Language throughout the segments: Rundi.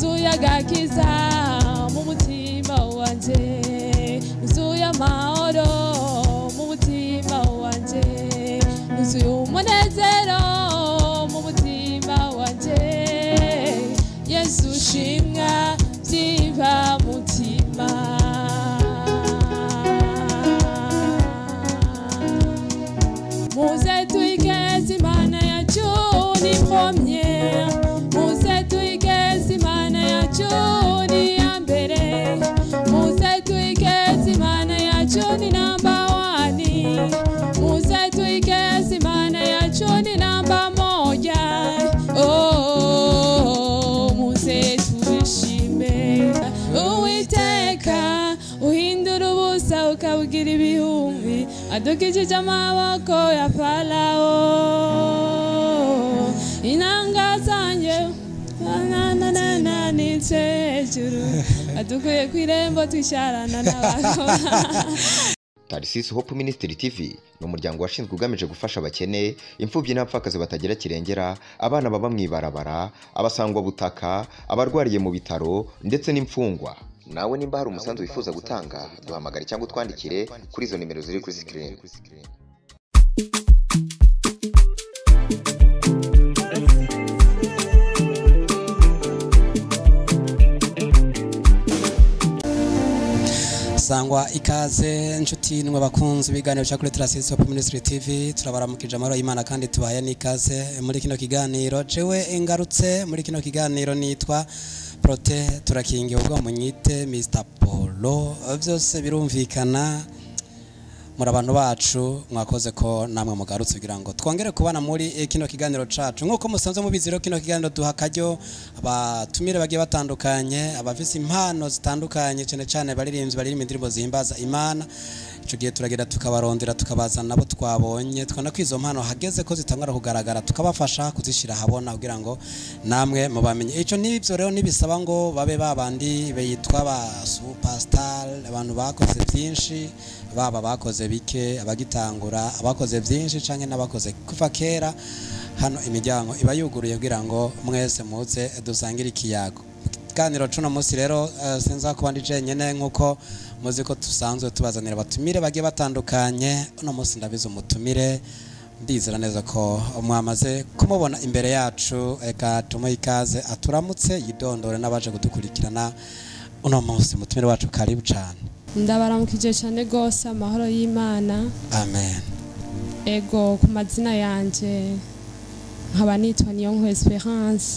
nuzuye agakiza mu mutima wanje nuzuye amahoro mu mutima wanje nuzuye umunezero mu mutima wanje Yesu shimwa byimba mutima muze tuigeze Imana yacu ni première muze tuigeze Imana yacu ni ya mbere muze tuigeze Imana yacu ni number 1 muze tuigeze Imana yacu ni number 1 oh muze tuishime Uwiteka uhindura ubusa ukabugira ibihumbi adukijije amaboko ya Farao inanga zanje na nitsejuru adukuye kwirembo twisharana n'abako Tarsis Hope Ministry TV ni umuryango washinzwe ugamije gufasha abakene imfubyi n'abapfakazi batagira kirengera abana baba mwibarabara abasangwa butaka abarwariye mu bitaro ndetse n'imfungwa nawe nimba hari umusanzu wifuza gutanga duhamagare cyangwa twandikire kuri izo nimero ziri kuri screen sangwa ikaze nshuti nimwe bakunzi biganiro cya kuri Tarsis Hope Ministry TV turabaramukije amahoro y'Imana kandi tubaye n'ikaze muri kino kiganiro jewe engarutse muri kino kiganiro nitwa Prote turakingiye ubwo munyite Mr Polo byose birumvikana muri abantu bacu mwakoze ko namwe mugarutse kugira ngo twongere kubana muri kino kiganiro cacu nkuko musanzwe mubiziro kino kiganiro duhakajyo abatumire bagiye batandukanye abafise impano zitandukanye cyane cyane baririmbyi indirimbo zihimbaza Imana ico gihe turagira tukabarondera tukabazana nabo twabonye twona kwizo mpano hageze ko zitangara kugaragara tukabafasha kuzishira habona kugira ngo namwe mubamenye ico nibyo rero nibisaba ngo babe babandi beyitwa ba superstar abantu bakoze byinshi baba bakoze bike abagitangura abakoze byinshi canke nabakoze kuva kera hano imiryango iba yuguruye kugira ngo mwese muze dusangire ikiyago kaniro cuno munsi rero sinza kubandi jenyene nkuko muzi ko tusanzwe tubazanira batumire bagiye batandukanye uno munsi ndabiza umutumire ndizera neza ko mwamaze kumubona imbere yacu eka tumo ikaze aturamutse yidondore nabaje kudukurikirana uno munsi mutumire wacu karibu cyane ndabaramukije cyane gose amahoro y'Imana amen ego ku mazina yanje nkaba nitwa Niyonkuru Esperance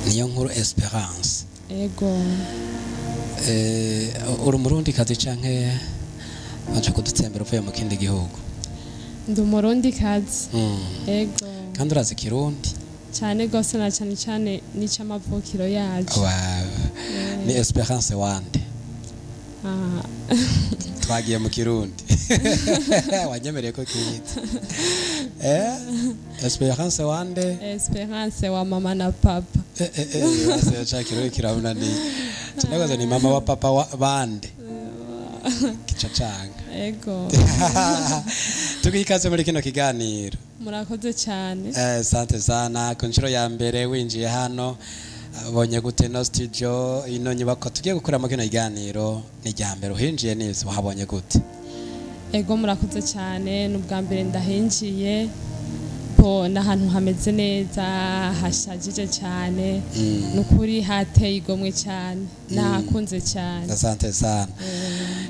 Niyonkuru Esperance ego uri murundi kazi canke baje kudutsembera uvuye mu kindi gihugu ndi umurundi kazi ego kandi urazi kirundi cyane gose na cyane n'icamavukiro yacu ni Esperance wande twagiye mu kirundi wanyemereye ko kiyita Esperance wande Esperance wa mama na papa chakiro kirabuna ni tunagoza ni mama wa papa wa bande kicacanga ego tukikaze muri kino kiganiro murakoze cyane sante sana kunshiro ya mbere winjiye hano bonye gute no studio ino nyubako tugiye gukora mu kino kiganiro ni ryambere uhinjiye neza wahabonye gute ego murakoze cyane n'ubwa mbere ndahinjiye po nahantu hameze neza hashajije cyane nukuri hateye igomwe cyane nakunze cyane asante sana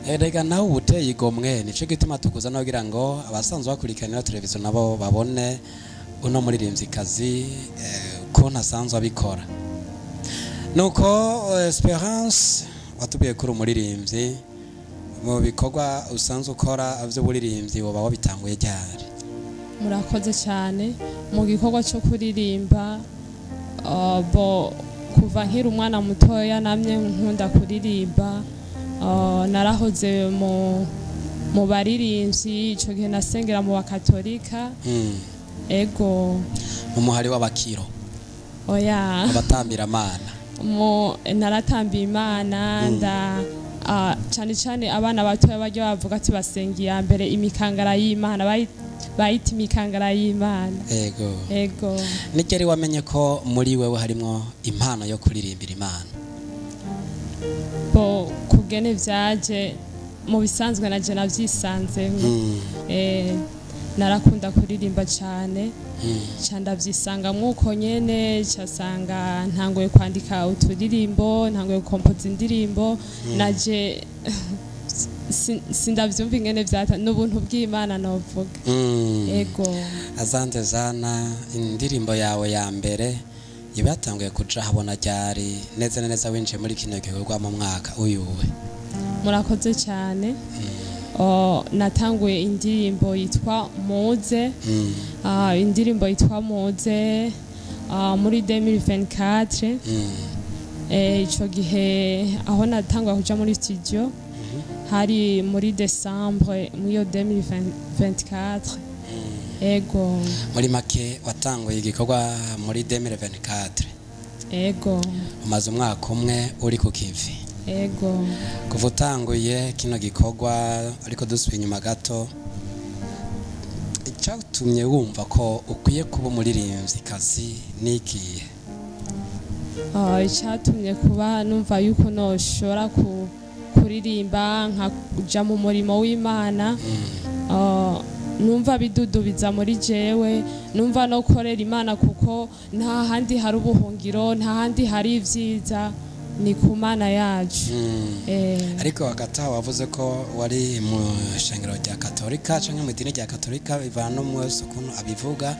erega nawe ubuteye igomwe nico gituma tukuza no kugira ngo abasanzwe bakurikanira televiziyo nabo babone uno muririmbyikazi ko ntasanzwe abikora nuko Esperance watubiye kuri umuririmbyi mu bikorwa usanzwe ukora by'uburirimbyi woba wabitanguye ryari murakoze cyane mu gikorwa cyo kuririmba bo kuva nkiri umwana mutoya namye nkunda kuririmba narahoze mu baririmbyi ico gihe nasengera mu bakatolika ego mu muhari w'abakiro oya abatambira Imana naratambiye Imana cyane cyane abana batoya bajya bavuga ati basengiye mbere imikangara y'Imana bayita imikangara y'Imana. Ego nigeri wamenye ko muri wewe harimo impano yo kuririmbira Imana? Bo kugene vyaje mu bisanzwe naje navyisanzemo. Narakunda kuririmba cyane ndavyisangamwo mwuko nyene cyasanga ntangoye kwandika uturirimbo, ntangoye gukompoza indirimbo, naje sindavyumva ingene vyata n'ubuntu bw'Imana novuga. Ego Asante Zana, indirimbo yawe ya mbere ibatanguye kuja habona ryari neza neza winjiye muri kino gikorwa mu mwaka uyuwe? Murakoze cyane. Natanguye indirimbo yitwa Muze, indirimbo yitwa Muze muri 2024. Ico gihe aho natanguye kuja muri studio hari muri Decembre muri 2024. Ego muri make watanguye igikorwa muri 2024? Ego umaze umwaka umwe uri ku kivi? Ego kuva utanguye kino gikorwa ariko dusubiye inyuma gato, icyatumye wumva ko ukwiye kuba umuririmbyi kazi nikiye? Icyatumye kuba numva yuko noshobora kuririmba nkaja mu murimo w'Imana, numva bidudubiza muri jewe, numva no korera Imana kuko nta handi hari ubuhungiro, nta handi hari ivyiza, ni ku Mana yacu. Ariko hagati aho wavuze ko wari mu shengero rya Katolika canke mu idini rya Katolika, bivana no mwese ukuntu abivuga.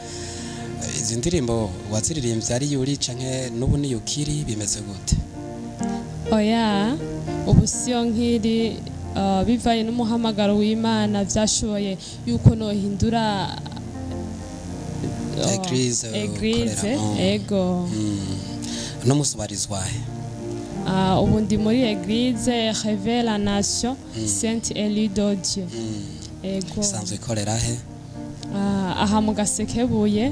Izi ndirimbo waziririmbye ari yuri canke n'ubu ni yukiri bimeze gute? Oya, ubu siyo nkiri, bivaye n'umuhamagaro w'Imana vyashoboye yuko nohindura Eglise. Ego no musubarizwahe? Ubu ndi muri Eglise Réveille la Nation Sainte Élue de Dieu. Ego sanzwe ikorera he? Aha mu Gasekebuye.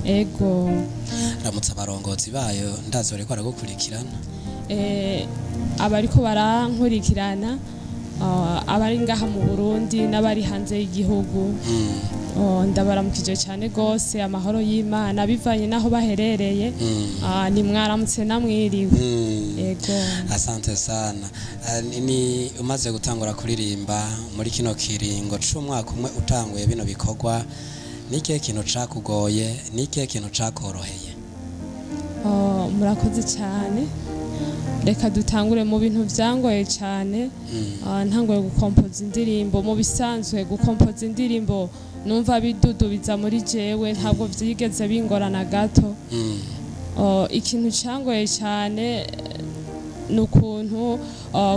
Ego ramutse abarongozi bayo ndazi bariko baragukurikirana. Abariko barankurikirana, abari ngaha mu Burundi n'abari hanze y'igihugu, ndabaramukije cyane gose, amahoro y'Imana bivanye naho baherereye. Ni mwaramutse namwiriwe. Ego asante sana. Ni umaze gutangura kuririmba muri kino kiringo c'umwaka umwe utanguye bino bikorwa, n'ikihe kintu cakugoye, n'ikihe kintu cakoroheye? Murakoze cyane. Reka dutangure mu bintu vyangoye cyane. Ntangoye gukompoza indirimbo. Mu bisanzwe gukompoza indirimbo numva bidudubiza muri jewe, ntabwo vyigeze bingorana gato. Ikintu cyangoye cyane n'ukuntu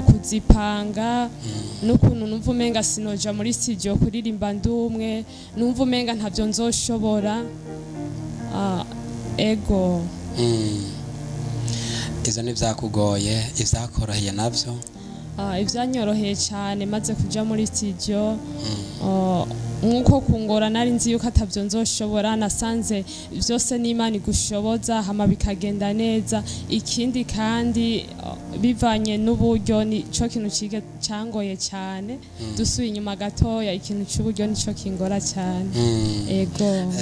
kuzipanga, n'ukuntu numva umenga sinoja muri studio kuririmba ndumwe, numva umenga ntavyo nzoshobora. Ego izo ni vyakugoye, ivyakoroheye navyo? Ivyanyoroheye cyane maze kuja muri studio. Nkuko kungora nari nzi yuko atavyo nzoshobora, nasanze vyose n'Imana igushoboza hama bikagenda neza. Ikindi kandi bivanye n'uburyo, nico kintu cyangoye cyane. Dusuye inyuma gatoya, ikintu cy'uburyo nico kingora cyane. Ego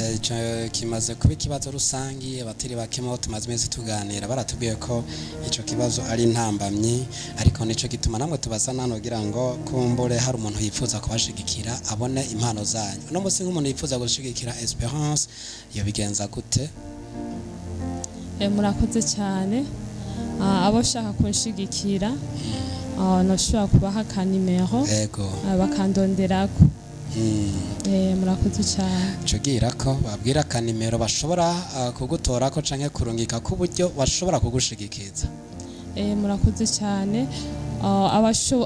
kimaze kuba ikibazo rusangi, abatiri bakemo tumaze imezi tuganira baratubwiye ko ico kibazo ari intambamyi, ariko nico gituma namwe tubaza nano kugira ngo kumbure hari umuntu yifuza kubashigikira abone impano zanyu. No musi nk'umuntu yifuza gushigikira Esperance yo bigenza gute? Murakoze cyane. Abo shaka kunshigikira, noshobora kubaha ka nimero bakandonderako. Murakoze cyane. Cugira ko babwira ka nimero bashobora kugutorako canke kurungika ku buryo bashobora kugushigikiza. Murakoze cyane.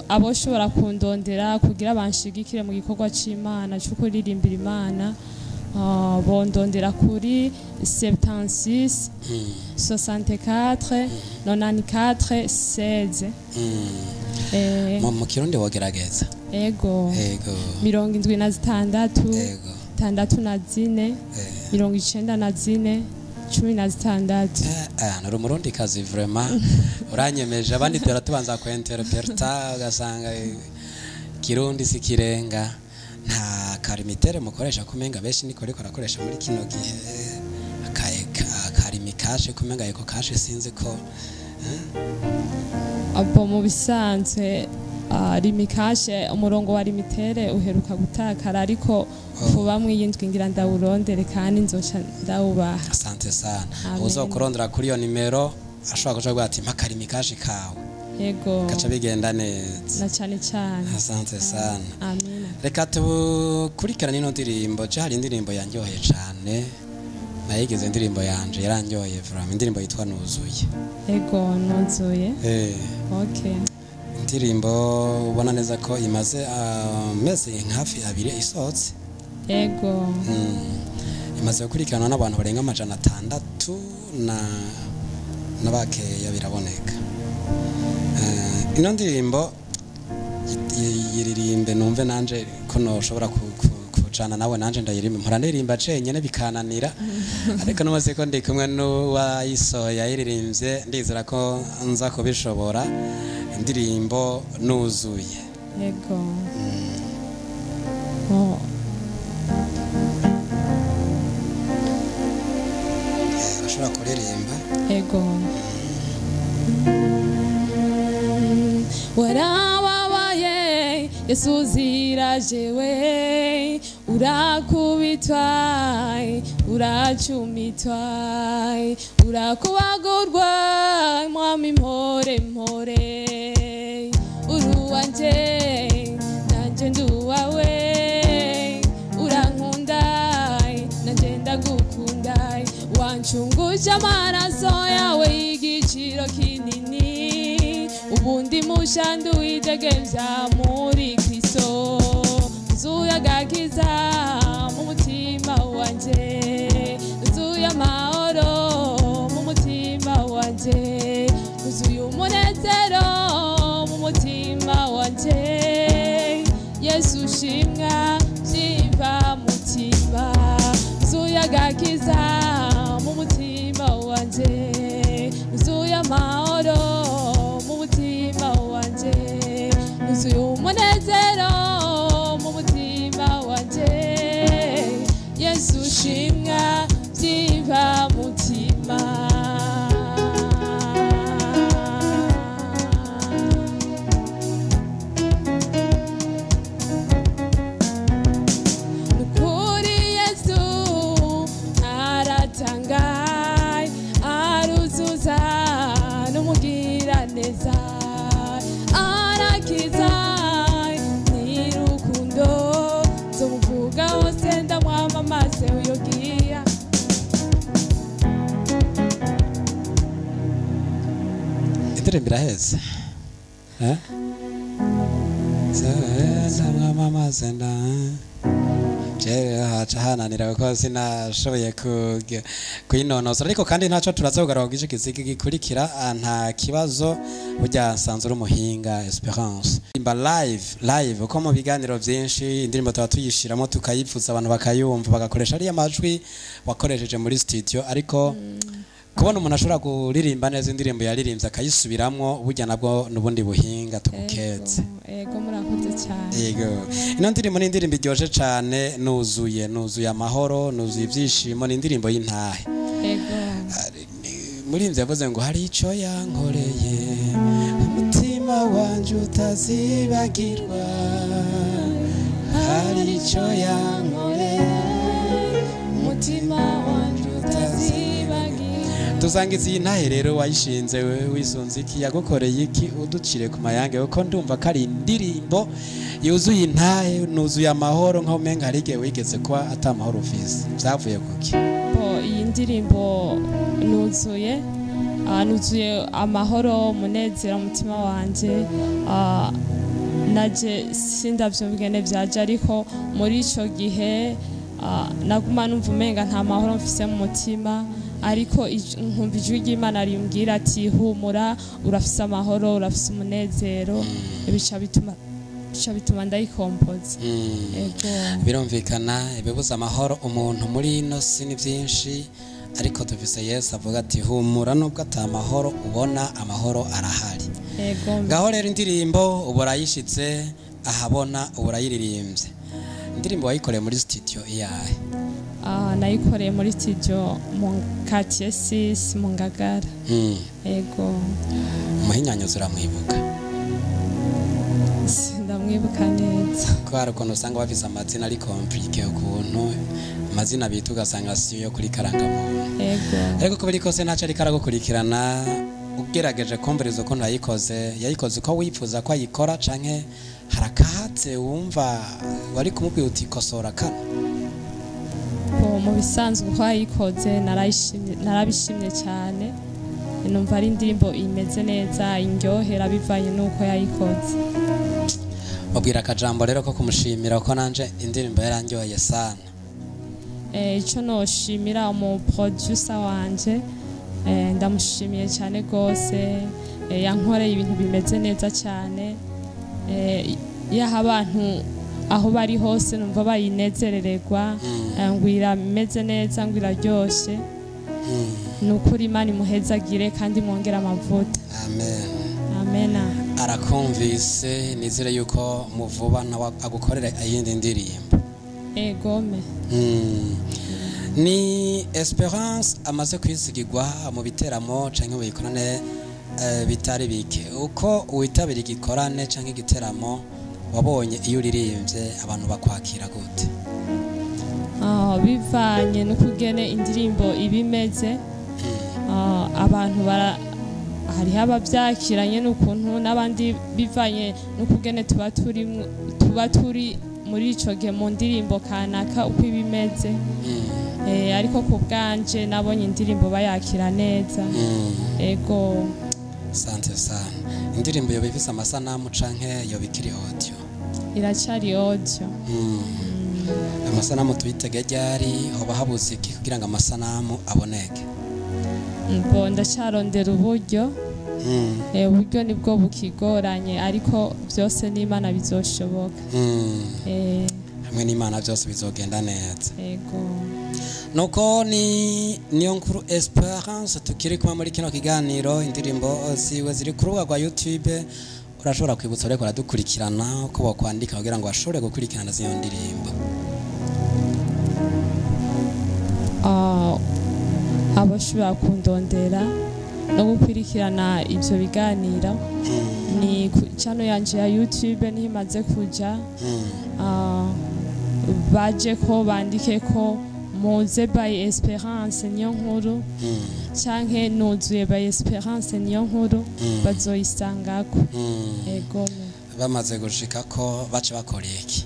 Aboshobora kundondera kugira banshigikire mu gikorwa c'Imana cyo kuririmbira Imana, bondondera kuri 76 64 94 16. Mu Kirundi wogerageza? Ego 76 64 94 16. Nari umurundi kazi vraiment uranyemeje. Abandi tera tubanza ku interpreta ugasanga Kirundi sikirenga. nta karimitere mukoresha kumenga benshi niko ariko arakoresha muri kino gihe karimikashe kumenga yeko kashe sinzi ko abo mu bisanzwe rimikashe umurongo wa limitere uheruka gutakara ariko vuba mwiyindwi ngira ndawurondere kandi nzoca ndawubaha. Asante sana. Uzokurondera kuri iyo nimero ashobora kuja kuvuga ati mpaka rimikashe kawe. Yego. Gaca bigenda neza. Na cyane cyane. Asante sana. Amina. Reka tukurikirane ino ndirimbo, je hari indirimbo yanyoheye cyane. Nayigeze indirimbo yanje yarandyoheye vraiment indirimbo yitwa Nuzuye. Yego Nuzuye. Okay. Indirimbo ubona neza ko imaze amezi hafi 2 isohotse. Yego. Imaze gukurikirana n'abantu barenga 600 n'abakeya biraboneka. Ino ndirimbo yiririmbe numve nanje ko noshobora kujana nawe nanje ndayirimba mpora ndirimba cenyene bikananira ariko namaze ko ndi kumwe n'uwayisoya yiririmbye ndizera ko nza kubishobora. Indirimbo Nuzuye. Yego. Ashobora kuririmba. Yego. Warababaye Yesu zirajewe urakubitwa uracumitwa urakubagurwa mwami mpore uruwanje nanje nduwawe urankunda nanje ndagukunda wancunguje amaraso yawe y'igiciro kinini ubundi mushandu widegemvya muri Kristo uzuye agakiza mu mutima wanje uzuye amahoro mu mutima wanje uzuye umunezero mu mutima wanje Yesu shimwa shimva mutima uzuye agakiza mu mutima wanje uzuye amahoro mu mutima wanje uzuye umunezero mu mutima wanje Yesu shimwa shimva mutima. Arakiza nirukundo zomuvuga hose ndamwamamaze uyogia indirimbo iraheze ndamwamamaze haca hananira kuko sinashoboye kuyinonosora ariko kandi ntacyo turaza kugaruka igice kiziki gikurikira nta kibazo burya nsanzwe uri umuhinga Esperance imba live uko mu biganiro byinshi indirimbo tuba tuyishiramo tukayivuza abantu bakayumva bagakoresha ariya majwi wakoresheje muri studio ariko kubona umuntu ashobora kuririmba neza indirimbo yaririmbye akayisubiramwo burya nabwo nubundi buhinga tuguketse. Yego murakoze cyane. Yego ino ndirimbo ni indirimbo iryoje cyane nuzuye amahoro nuzuye ibyishimo ni indirimbo y'intahe. Yego murinzi yavuze ngo hari ico yankoreye umutima wanje utazibagirwa hari ico yankoreye umutima wanje utazibagirwa. Tuzangiza iyi ntahe rero wayishinze wisunze iki yagukoreye iki uducire ku mayange kuko ndumva ko ari indirimbo yuzuye intahe nuzuye amahoro nkaho umenga hari igihe wigeze kuba atamahoro ufise byavuye kuki? Iyi ndirimbo nuzuye amahoro umunezero umutima wanje naje sindavyumvigene vyaje ariko muri ico gihe naguma numva umenga nta mahoro mfise mu mutima ariko nkumva ijwi ry'Imana rimbwira ati humura urafise amahoro urafise umunezero bica bituma ndayikompoza. Birumvikana ibibuza amahoro umuntu muri ino si ni byinshi ariko dufise Yesu avuga ati humura nubwo atamahoro ubona amahoro arahari. Ngaho rero indirimbo uburayishitse ahabona uburayiririmbye indirimbo wayikoreye muri studio iyahe? Nayikoreye muri studio mu quartier 6 mu Ngagara. Ego. Umuhinyanyozi uramwibuka? Ndamwibuka neza. Kwara ukuntu usanga bafise amazina ari compliqué ukuntu amazina bitu ugasanga siyo yo kuri karangamuntu. Ego. Ariko ko biri kose ntaco ari karagukurikirana ugerageje kumviriza uko yayikoze uko wifuza ko ayikora canke harakahatse wumva wari kumubwira uti kosora kana? Mu bisanzwe uko yayikoze narabishimye cyane, numva ari indirimbo imeze neza indyohera bivanye n'uko yayikoze. Mubwira akajambo rero ko kumushimira ko nanje indirimbo yarandyoheye sana. Ico noshimira mu producer wanje, ndamushimiye cyane gose, yankoreye ibintu bimeze neza cyane, yaha abantu aho bari hose numva bayinezerererwa, ngwira imeze neza ngwira ryoshe. Nukuri Imana imuhezagire kandi mwongera amavuta. Amen. Amena. Arakumvise, nizere yuko muvuba nawe agukorera ayindi ndirimbo. Egome. Ni Esperance amaze kwizigirwa mu biteramo canke mu bikorane bitari bike. Uko witabira igikorane canke igiteramo wabonye iyo uririmbye abantu bakwakira gute? Bivanye n'ukugene indirimbo ibimeze, abantu hariho abavyakiranye n'ukuntu n'abandi bivanye n'ukugene tuba turi muri ico gihe mu ndirimbo kanaka uko ibimeze. Ariko ku bwanje nabonye indirimbo bayakira neza. Ego. Sante sana. Indirimbo yo bifise amasanamu canke yo bikiri audio? Iracari audio. Amasanamu tuyitege ryari hoba habuze iki kugira ngo amasanamu aboneke? Ndacarondera uburyo. Uburyo nibwo bukigoranye ariko byose n'Imana bizoshoboka. Hamwe n'Imana byose bizogenda neza. Ego. Nuko niyo nkuru Esperance tukiri kuma muri kino kiganiro, indirimbo ziwe ziri ku rubuga rwa YouTube. Urashobora kwibutsa reko radukurikirana uko bakwandika kugira ngo bashobore gukurikirana zino ndirimbo. Abashobora kundondera no gukurikirana ivyo biganiro ni channel yanje ya YouTube nimaze kuja, baje ko bandike ko Muze by Esperance niyo nkuru canke Nuzuye by Esperance niyo nkuru, bazoyisangako. Ego. Bamaze gushika ko bace bakoreye iki?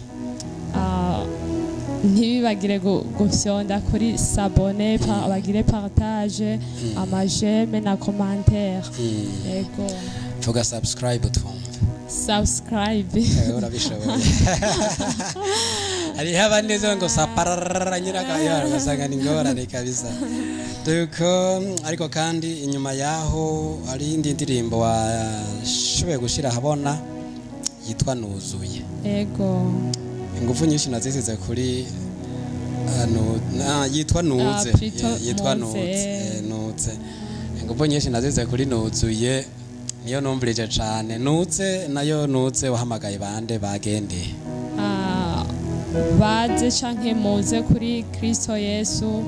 Ntibibagire gufyonda kuri s'abonner, bagire partage, amajeme na commentaire. Ego. Vuga subscribe twumve. Subscribe. Urabishoboye. Ari habandi ngo saparara nyiraka ugasanga ni ngorane kabisa. Duko ariko kandi inyuma yaho ari indi ndirimbo washoboye gushira habona yitwa Nuzuye. Ego. Ingufu nyinshi nazisize kuri yitwa Nuze. Yitwa Nuze. Ingufu nyinshi nazize kuri Nuzuye niyo numvirije cyane. Nuze wahamagaye bande bagende? Baze canke muze kuri Kristo Yesu,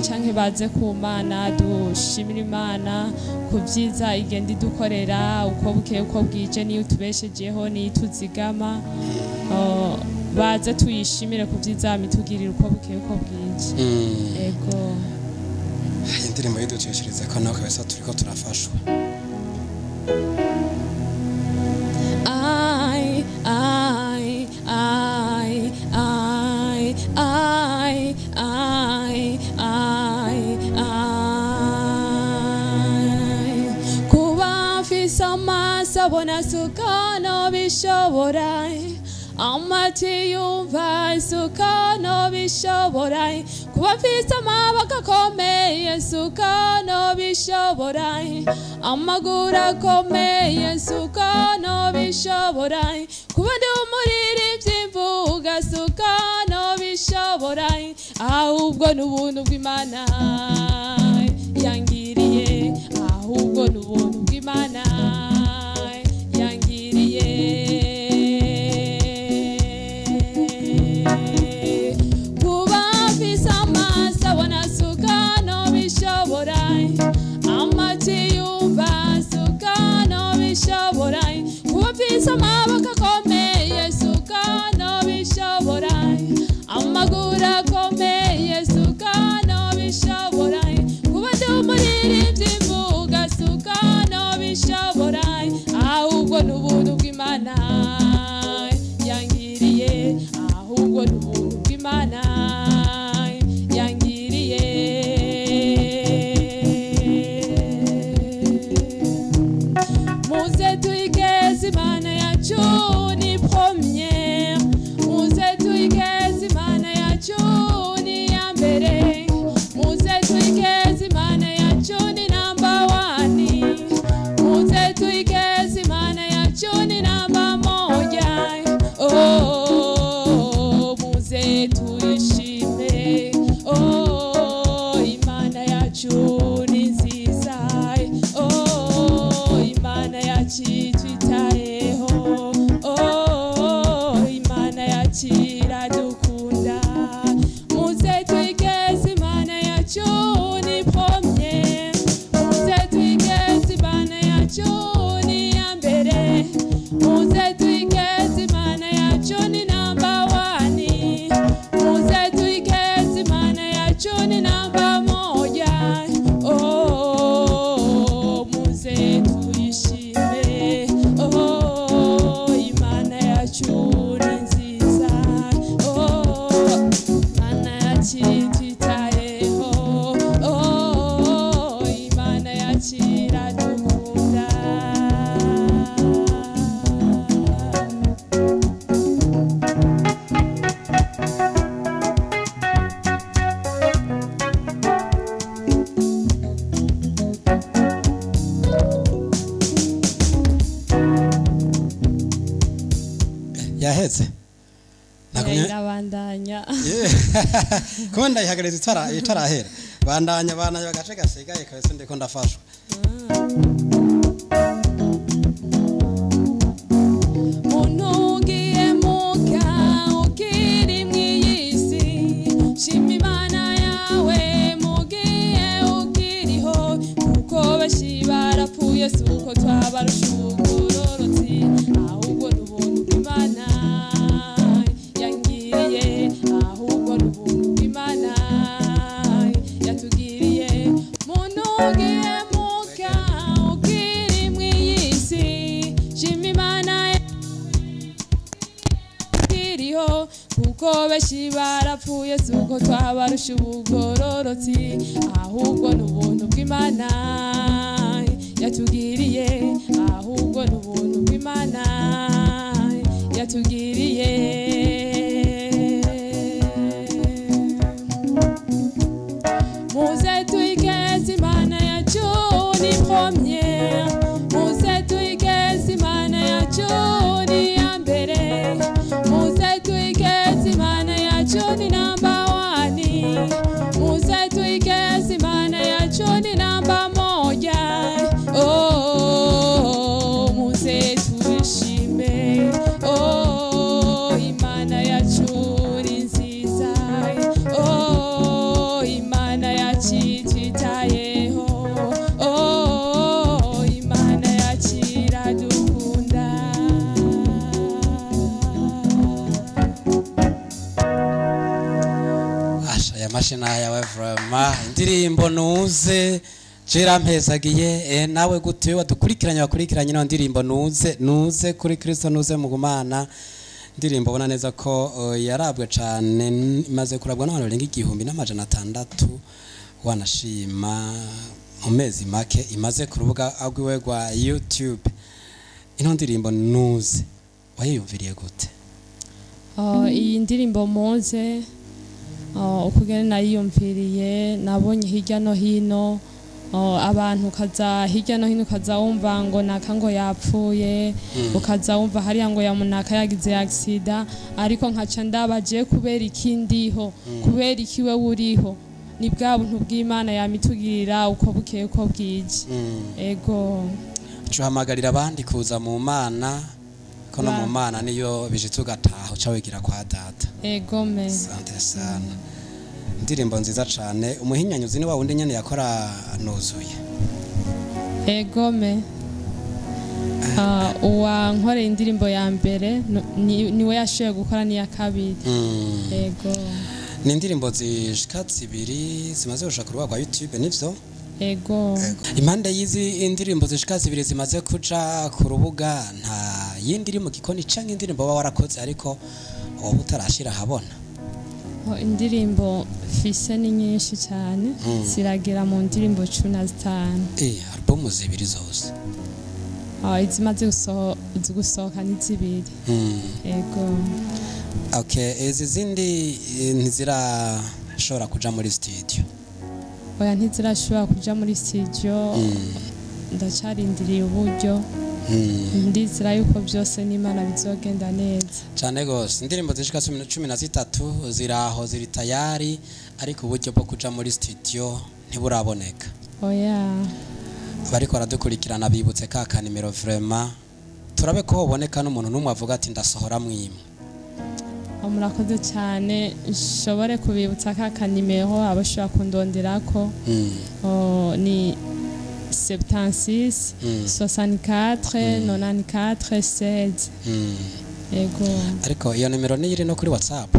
canke baze ku Mana, dushimira Imana ku vyiza igenda idukorera uko bukeye uko bwije, niyo tubeshejeho niyo tuzigama. Baze tuyishimire ku vyiza mitugirira uko bukeye uko bwije. Ego. Indirimbo yiducishirize ko nawe kabisa turiko turafashwa. Kuba mfise amaso abona sukano bishobora, amati yumva sukano bishobora, kuba mfise amaboko akomeye sukano bishobora, amaguru akomeye sukano bishobora, kuba ndi umuririmbyi mvuga sukano bishobora, ahubwo n'ubuntu bw'Imana yangiriye, ahubwo n'ubuntu bw'Imana yangiriye. iby'imvuga suka no bishobora ahubwo n'ubuntu bw'Imana yangiriye ahubwo n'ubuntu bw'Imana yangiriye muze tuyigeze Imana yacu ni première muze tuyigeze Imana yacu ni ya mbere muze tuyigeze Imana yacu ni number 1 muze tuyigeze Imana yacu ni number 1 oh muze tuyishime oh Imana yacu ni nziza oh Imana yacu twitayeho oh Imana yacu iradukunda muze tuyigeze Imana yacu ni première muze tuyigeze Imana yacu ni ya mbere muze tuyigeze Imana yacu ni number 1 muze tuyigeze Imana yacu ni number 1 oh muze tuyishime oh Imana yacu ni nziza oh Imana yacu twitayeho oh Imana yacu iradukunda yaheze irabandanya kuba ndayihagareza itarahera bandanya bagace gasigaye kabese ndiko ndafashwa munungiye muka ukiri mw'iyisi shima Imana yawe mugiye ukiriho kuko benshi barapfuye suko twabarusha ubugororotsi ahubwo n'ubuntu bw'Imana yangiriye ahubwo n'ubuntu bw'Imana yatugiriye munungiye muka ukiri mw'iyisi shima Imana ukiriho kuko benshi barapfuye suko twabarusha ubugororotsi ahubwo n'ubuntu bw'Imana yatugiriye ahubwo n'ubuntu bw'Imana yatugiriye muze tuyigeze Imana yacu ni première muze tuyigeze Imana yacu ni ya mbere muze tuyigeze Imana yacu ni number 1 muze tuyigeze Imana yacu ni number 1 oh muze tuyishime oh Imana yacu ni nziza oh Imana yacu twitayeho oh Imana yacu iradukunda aya mashina yawe vraiment indirimbo nuze jera mpezagiye nawe gute wadukurikiranye no ndirimbo nuze kuri Kristo nuze mu gumana ndirimbo bona neza ko yarabwe cyane imaze kurabwa n'abantu barenga 1600 wanashima mu mezi make imaze ku rubuga agwiwe rwa YouTube ino ndirimbo nuze wayiyumviriye gute iyi ndirimbo muze ukugene nayiyumviriye nabonye hirya no hino abantu kaza hirya no hino kaza wumva ngo naka ngo yapfuye ukaza wumva hariya ngo yamunaka yagize accident ariko nkaca ndabaje kubera ikindiho kubera ikiwe uriho ni bwa buntu bw'Imana yamitugirira uko bukeye uko bwije ego cuhamagarira abandi kuza mu Mana ko no mu Mana niyo bije ugataha ucawigira kwa data ego me asante sana indirimbo nziza cyane umuhinyanyuzi ni wa wundi nyene yakora nuzuye ego me uwa nkore indirimbo ya mbere niwe yashoye gukora ni ya kabiri ego ni indirimbo zishika zibiri zimaze gushaka urubuga rwa YouTube nivyo ego impande y'izi indirimbo zishika zibiri zimaze kuja ku rubuga nta yindi iri mu gikoni canke indirimbo baba warakoze ariko wowe utarashira habona indirimbo fise ni nyinshi cyane ziragira mu ndirimbo 15 album zibiri zose izimaze gusohoka ni zibiri ego okay izi zindi ntizirashobora kuja muri studio oya ntizirashobora kuja muri studio ndacarindiriye uburyo ndizira yuko byose n'Imana bizogenda neza cyane gose indirimbo zishika 13 ziraho ziri tayari ariko uburyo bwo kuja muri studio ntiburaboneka oya bariko baradukurikirana bibutse ka nimero vraiment turabe ko hoboneka n'umuntu n'umwe avuga ati ndasohora mwimwe murakoze cyane nshobore kubibutsa ka nimero abashobora kundonderako ni 76 64 94 16 ego ariko iyo nimero ni iri no kuri WhatsApp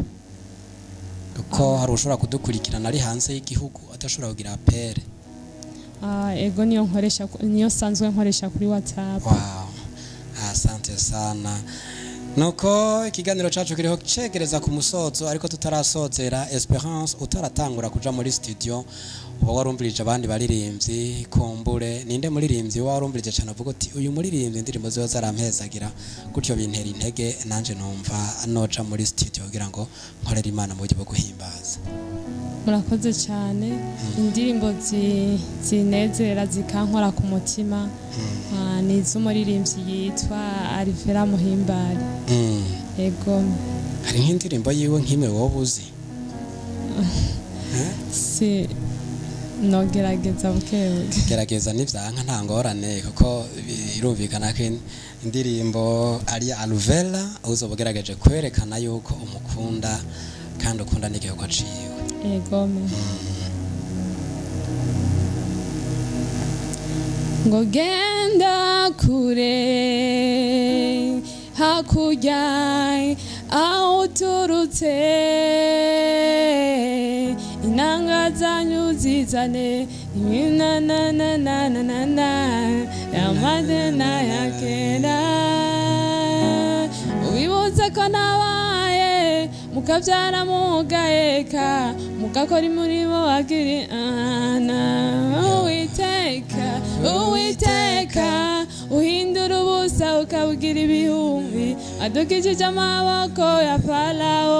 kuko hari ushobora kudukurikirana ari hanze y'igihugu atashobora kugira apere ego niyo sanzwe nkoresha kuri WhatsApp. Wow, asante sana. Nuko ikiganiro cacu kiriho cegereza ku musozo ariko tutarasozera. Esperance utaratangura kuja muri studio uba warumvirije abandi baririmbyi kumbure ninde muririmbyi warumvirije cyane avuga ati uyu muririmbyi indirimbo zizo zarampezagira gutyo bintera intege nanje numva noja muri studio kugira ngo nkorera Imana mu buryo bwo guhimbaza. Murakoze cyane indirimbo zinezera zikankora ku mutima ni z'umuririmbyi yitwa Alvera Muhimbari. Ego hari nk'indirimbo yiwe nk'imwe wowe uzi? Si no gerageza bukebuke. Gerageza nivyanka nta ngorane kuko irumvikana ko indirimbo ari Alvera uzobugerageje kwerekana yuko umukunda kandi ukunda n'igihugu ciwe. Ego ngo genda kure hakurya aho uturutse inanga zanyu zizane na na na na na na na yamadena yakenda ubibuze ko nabaye mukabyara mugaheka mugakora imirimo wagiri Uwiteka uhindura ubusa ukabugira ibihumbi adukijije amaboko ya Farawo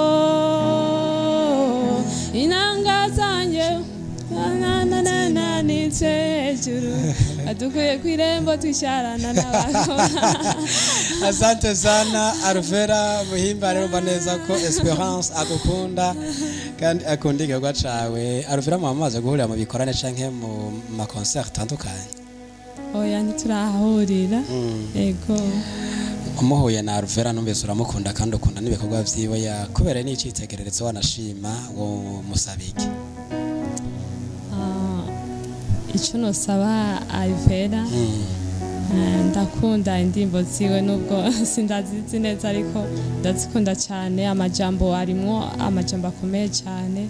inanga zanjye na nitsejuru adukuye kwirembo twisharana n'abakora. Asante sana Alvera Muhimbari rumva neza ko Esperance agukunda kandi akunda igihugu cawe. Alvera mwamaze guhurira mu bikorane canke mu ma concert atandukanye? Oya ntiturahurira. Ego umuhuye na Alvera numvise uramukunda kandi ukunda n'ibikorwa vyiwe yakubere n'icitegererezo wanashima wo musabiki. Ico nosaba Alvera ndakunda indirimbo ziwe nubwo sindazizi neza ariko ndazikunda cyane amajambo arimo amajambo akomeye cyane.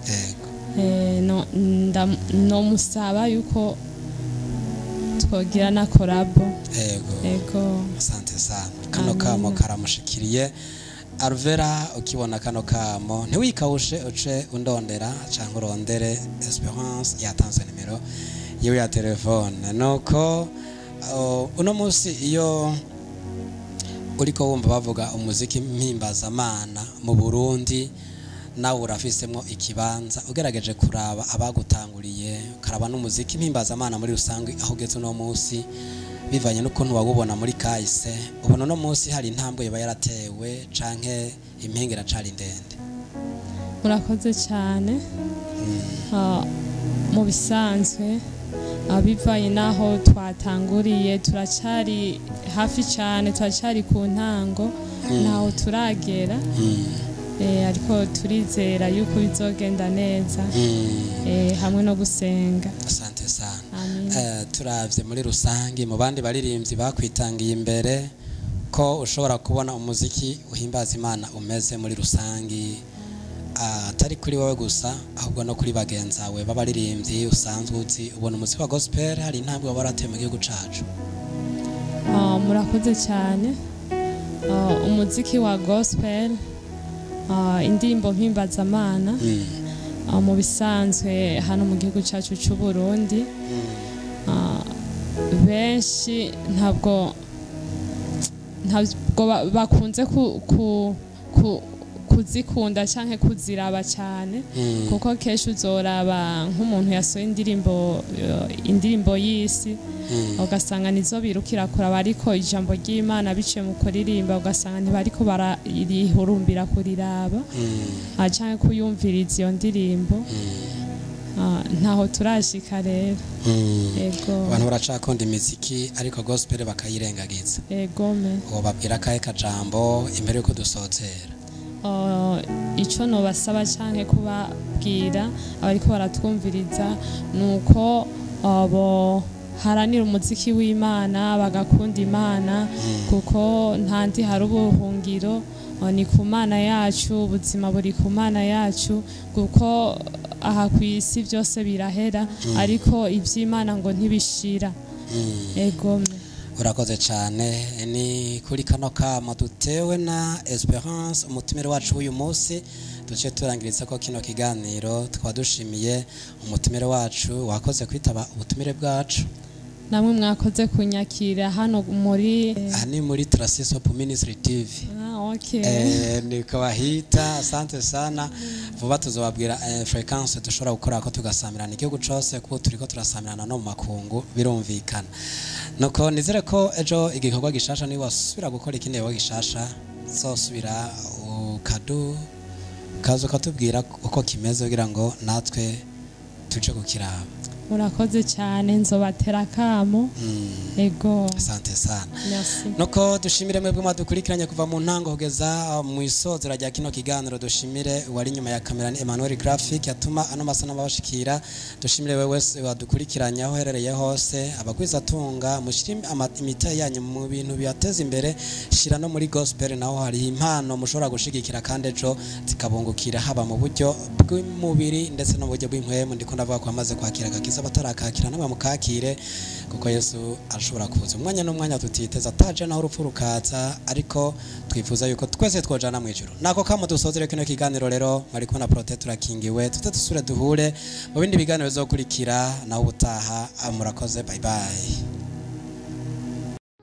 No musaba yuko twogira na collabo. Ego asante sana kano kamo karamushikiriye Alvera ukibona kano kamo ntiwikawushe uce undondera cyangwa urondere Esperance yatanze nimero yewe ya telefone. Nuko uno munsi iyo uriko wumva bavuga umuziki mpimbazamana mu Burundi nawe urafisemwo ikibanza ugerageje kuraba abagutanguriye karaba n'umuziki mpimbazamana muri rusange aho ugeze uno munsi bivanye n'ukuntu wabubona muri kahise ubona uno munsi hari intambwe yaba yaratewe canke impengera cari ndende? Murakoze cyane. Mu bisanzwe abivanye naho twatanguriye turacari hafi cyane turacari ku ntango naho turagera ariko turizera yuko bizogenda neza hamwe no gusenga. Asante sana. Turavye muri rusangi mu bandi baririmbyi bakwitangiye imbere ko ushobora kubona umuziki uhimbaza Imana umeze muri rusangi atari kuri wowe gusa ahubwo no kuri bagenzawe b'abaririmbyi usanzwe uzi ubona umuziki wa gospel hari intambwe waba warateye mu gihugu cacu? Murakoze cyane. Umuziki wa gospel, indirimbo mpimbazamana mu bisanzwe hano mu gihugu cyacu cy'u Burundi, benshi ntabwo bakunze kuzikunda cyangwa kuziraba cyane, kuko kenshi uzoraba nk'umuntu yasohoye indirimbo y'isi ugasanga nizo birukira kuraba, ariko ijambo ry'Imana biciye mu kuririmba ugasanga ntibariko bararihurumbira kuriraba cyangwa kuyumviriza iyo ndirimbo. Ntaho turashika rero. Ego. Abantu baracakunda imiziki ariko gospel bakayirengagiza. Ego me. Babwira akahe kajambo imbere yuko dusozera? Icyo nobasaba cyane kubabwira abariko baratwumviriza nuko abo haranira umuziki w'Imana bagakunda Imana, kuko ntandi hari ubuhungiro, ni ku Mana yacu, ubuzima buri ku Mana yacu, kuko aha ku isi byose birahera ariko iby'Imana ngo ntibishira. Ego. Urakoze cyane. Ni kuri kano kama dutewe na Esperance umutumire wacu w'uyu munsi duce turangiriza ko kino kiganiro. Tukaba dushimiye umutumire wacu wakoze kwitaba ubutumire bwacu. Namwe mwakoze kunyakira hano muri Trasis Hope Ministry TV. Okay. Niko bahita. Asante sana. Vuba tuzobabwira frequency dushobora gukora ko tugasamirana igihugu cyose, kuko turiko turasamirana no mu makungu birumvikana. Nuko nizere ko ejo igikorwa gishasha ni wasubira gukora ikindi gishasha zosubira kazo katubwira uko kimeze kugira ngo natwe tuje gukiraba. Murakoze cyane, nzobatera kamo. Ego. Asante sana. Merci. Nuko dushimire mwebwe mwadukurikiranye kuva mu ntango kugeza mu isozera rya kino kiganiro. Dushimire wari nyuma ya kamera ni Emmanuel Graphic yatuma ano masana babashikira. Dushimire wewe wese wadukurikiranye aho herereye hose, abagwiza tunga mushirime imita yanyu mu bintu byateza imbere, shira no muri gospel naho hari impano mushobora gushigikira kandi ejo zikabungukira haba mu buryo bw'umubiri ndetse no mu buryo bw'inkwemu. Ndiko ndavuga ko amaze kwakira gakiza batarakakira namwe mukakire, kuko Yesu ashobora kuza umwanya n'umwanya tutiteza ataje naho urupfu rukaza, ariko twifuza yuko twese twojana mu ijuru. Nako kama dusozere kino kiganiro rero mari kubona protector kingiwe, tute dusure duhure mu bindi biganiro bizokurikira naho ubutaha. Murakoze, bye bye.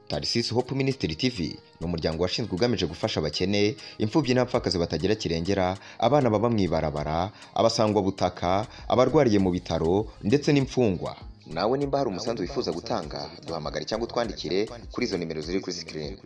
Tarsis Hope Ministry TV ni umuryango washinzwe ugamije gufasha abakene, imfubyi n'abapfakazi batagira kirengera, abana baba mwibarabara, abasangwa butaka, abarwariye mu bitaro ndetse n'imfungwa. Nawe nimba hari umusanzu wifuza gutanga, duhamagare cyangwa utwandikire kuri izo nimero ziri kuri screen.